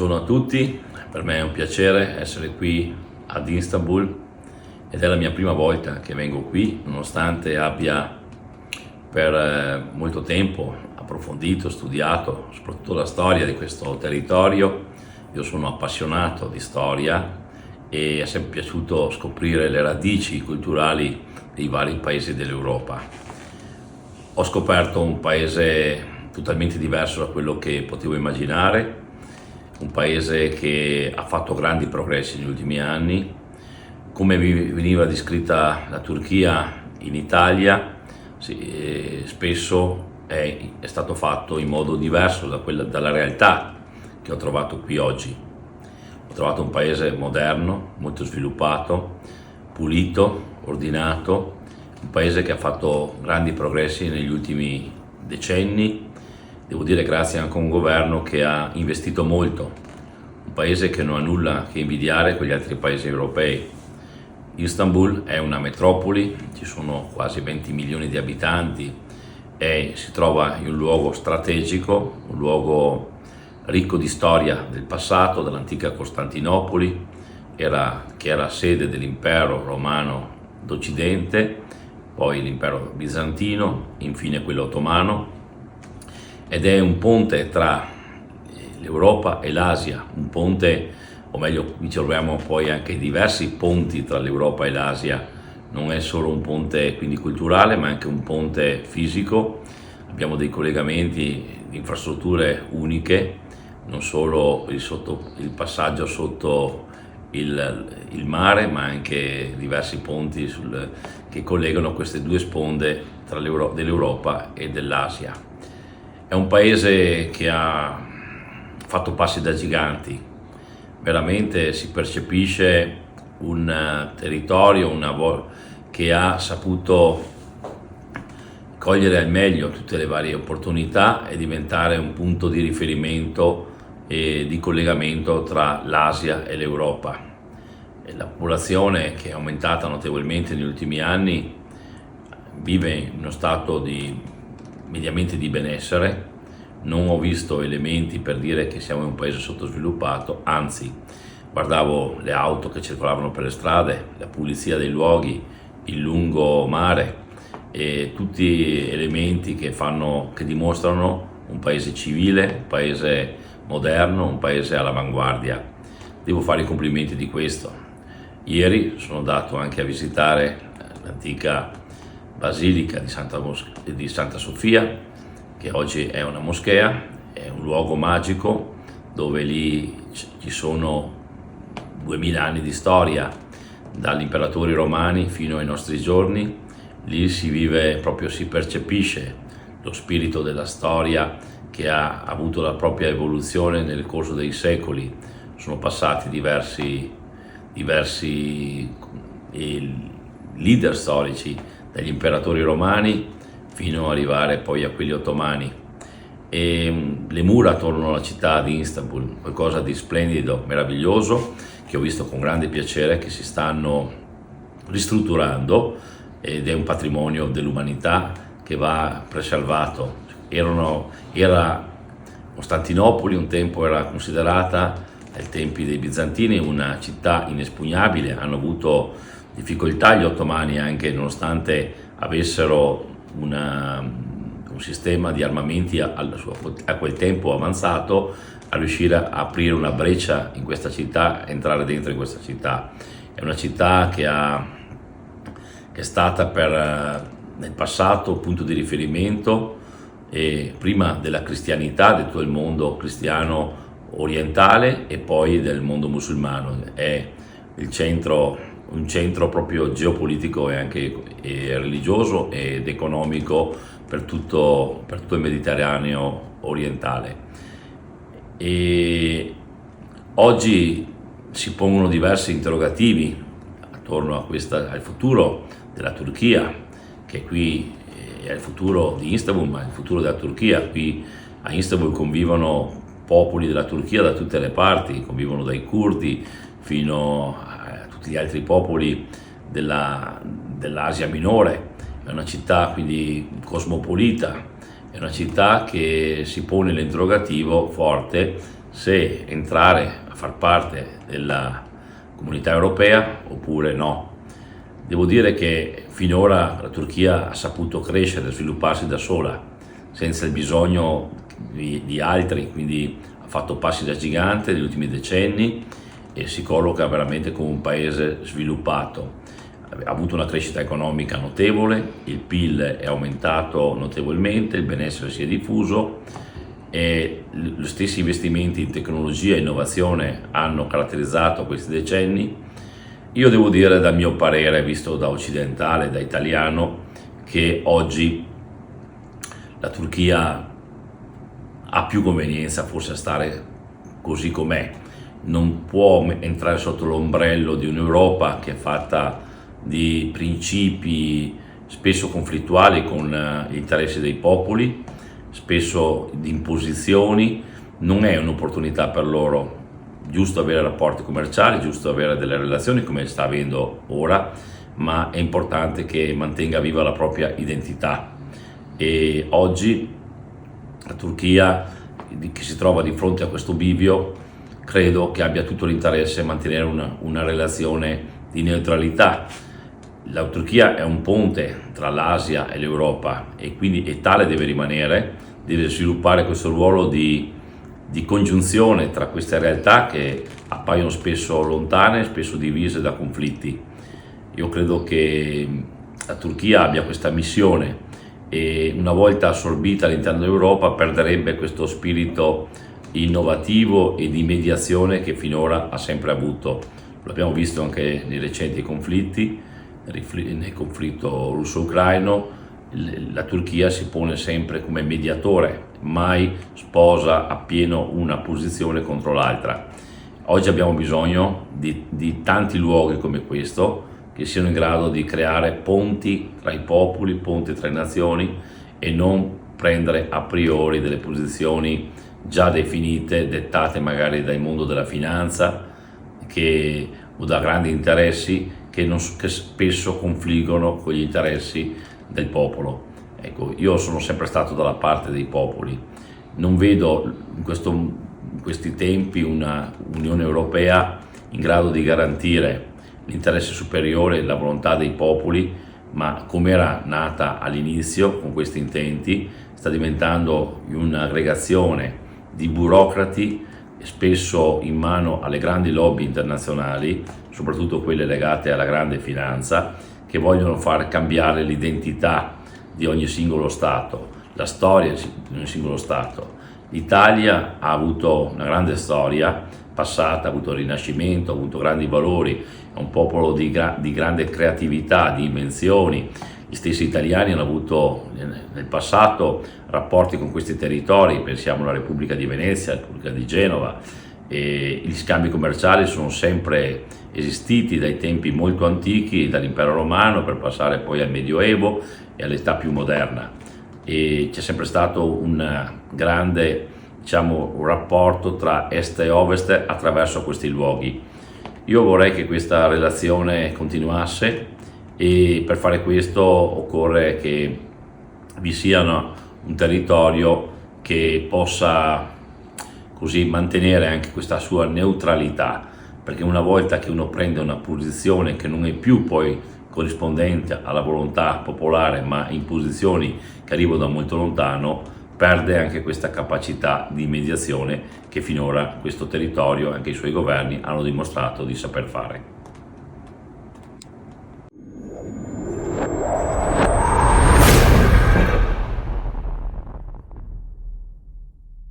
Buongiorno a tutti, per me è un piacere essere qui ad Istanbul ed è la mia prima volta che vengo qui, nonostante abbia per molto tempo approfondito, studiato soprattutto la storia di questo territorio. Io sono appassionato di storia e è sempre piaciuto scoprire le radici culturali dei vari paesi dell'Europa. Ho scoperto un paese totalmente diverso da quello che potevo immaginare, un paese che ha fatto grandi progressi negli ultimi anni. Come veniva descritta la Turchia in Italia, spesso è stato fatto in modo diverso dalla realtà che ho trovato qui oggi. Ho trovato un paese moderno, molto sviluppato, pulito, ordinato, un paese che ha fatto grandi progressi negli ultimi decenni. Devo dire grazie anche a un governo che ha investito molto, un paese che non ha nulla che invidiare con gli altri paesi europei. Istanbul è una metropoli, ci sono quasi 20 milioni di abitanti e si trova in un luogo strategico, un luogo ricco di storia del passato, dell'antica Costantinopoli, che era sede dell'impero romano d'Occidente, poi l'impero bizantino, infine quello ottomano, ed è un ponte tra l'Europa e l'Asia, un ponte, o meglio, qui troviamo poi anche diversi ponti tra l'Europa e l'Asia. Non è solo un ponte quindi culturale, ma anche un ponte fisico. Abbiamo dei collegamenti di infrastrutture uniche, non solo il passaggio sotto il mare, ma anche diversi ponti che collegano queste due sponde dell'Europa e dell'Asia. È un paese che ha fatto passi da giganti, veramente si percepisce un territorio che ha saputo cogliere al meglio tutte le varie opportunità e diventare un punto di riferimento e di collegamento tra l'Asia e l'Europa. E la popolazione, che è aumentata notevolmente negli ultimi anni, vive in uno stato mediamente di benessere. Non ho visto elementi per dire che siamo un paese sottosviluppato, anzi, guardavo le auto che circolavano per le strade, la pulizia dei luoghi, il lungomare e tutti elementi che dimostrano un paese civile, un paese moderno, un paese all'avanguardia. Devo fare i complimenti di questo. Ieri sono andato anche a visitare l'antica basilica di Santa Sofia, che oggi è una moschea, è un luogo magico dove lì ci sono 2000 anni di storia, dagli imperatori romani fino ai nostri giorni. Lì si percepisce lo spirito della storia che ha avuto la propria evoluzione nel corso dei secoli. Sono passati diversi leader storici, dagli imperatori romani fino ad arrivare poi a quelli ottomani, e le mura attorno alla città di Istanbul, qualcosa di splendido, meraviglioso, che ho visto con grande piacere, che si stanno ristrutturando ed è un patrimonio dell'umanità che va preservato. Costantinopoli un tempo era considerata, ai tempi dei bizantini, una città inespugnabile. Hanno avuto difficoltà gli ottomani, anche nonostante avessero un sistema di armamenti a quel tempo avanzato, a riuscire a aprire una breccia in questa città, entrare dentro in questa città. È una città che è stata nel passato punto di riferimento, prima della cristianità, di tutto il mondo cristiano orientale e poi del mondo musulmano. È un centro proprio geopolitico e anche religioso ed economico per tutto il Mediterraneo orientale. E oggi si pongono diversi interrogativi attorno al futuro della Turchia, che qui è il futuro di Istanbul, ma il futuro della Turchia. Qui a Istanbul convivono popoli della Turchia da tutte le parti, convivono dai curdi fino a tutti gli altri popoli dell'Asia minore. È una città quindi cosmopolita, è una città che si pone l'interrogativo forte se entrare a far parte della comunità europea oppure no. Devo dire che finora la Turchia ha saputo crescere e svilupparsi da sola, senza il bisogno di altri, quindi ha fatto passi da gigante negli ultimi decenni e si colloca veramente come un paese sviluppato. Ha avuto una crescita economica notevole, il PIL è aumentato notevolmente, il benessere si è diffuso e gli stessi investimenti in tecnologia e innovazione hanno caratterizzato questi decenni. Io devo dire, dal mio parere, visto da occidentale, da italiano, che oggi la Turchia ha più convenienza forse a stare così com'è. Non può entrare sotto l'ombrello di un'Europa che è fatta di principi spesso conflittuali con gli interessi dei popoli, spesso di imposizioni. Non è un'opportunità per loro. Giusto avere rapporti commerciali, giusto avere delle relazioni come sta avendo ora, ma è importante che mantenga viva la propria identità. E oggi la Turchia, che si trova di fronte a questo bivio, credo che abbia tutto l'interesse a mantenere una relazione di neutralità. La Turchia è un ponte tra l'Asia e l'Europa e quindi tale deve rimanere, deve sviluppare questo ruolo di congiunzione tra queste realtà che appaiono spesso lontane, spesso divise da conflitti. Io credo che la Turchia abbia questa missione e una volta assorbita all'interno dell'Europa perderebbe questo spirito innovativo e di mediazione che finora ha sempre avuto. L'abbiamo visto anche nei recenti conflitti, nel conflitto russo-ucraino. La Turchia si pone sempre come mediatore, mai sposa appieno una posizione contro l'altra. Oggi abbiamo bisogno di tanti luoghi come questo che siano in grado di creare ponti tra i popoli, ponti tra le nazioni e non prendere a priori delle posizioni già definite, dettate magari dal mondo della finanza o da grandi interessi che spesso confliggono con gli interessi del popolo. Ecco, io sono sempre stato dalla parte dei popoli, non vedo in questi tempi una Unione Europea in grado di garantire l'interesse superiore e la volontà dei popoli, ma come era nata all'inizio con questi intenti, sta diventando un'aggregazione di burocrati spesso in mano alle grandi lobby internazionali, soprattutto quelle legate alla grande finanza, che vogliono far cambiare l'identità di ogni singolo Stato, la storia di ogni singolo Stato. L'Italia ha avuto una grande storia passata, ha avuto il Rinascimento, ha avuto grandi valori, è un popolo di grande creatività, di invenzioni. Gli stessi italiani hanno avuto nel passato rapporti con questi territori, pensiamo alla Repubblica di Venezia, alla Repubblica di Genova, e gli scambi commerciali sono sempre esistiti dai tempi molto antichi, dall'impero romano per passare poi al Medioevo e all'età più moderna, e c'è sempre stato un grande, un rapporto tra est e ovest attraverso questi luoghi. Io vorrei che questa relazione continuasse e per fare questo occorre che vi sia un territorio che possa così mantenere anche questa sua neutralità, perché una volta che uno prende una posizione che non è più poi corrispondente alla volontà popolare, ma in posizioni che arrivano da molto lontano, perde anche questa capacità di mediazione che finora questo territorio e anche i suoi governi hanno dimostrato di saper fare.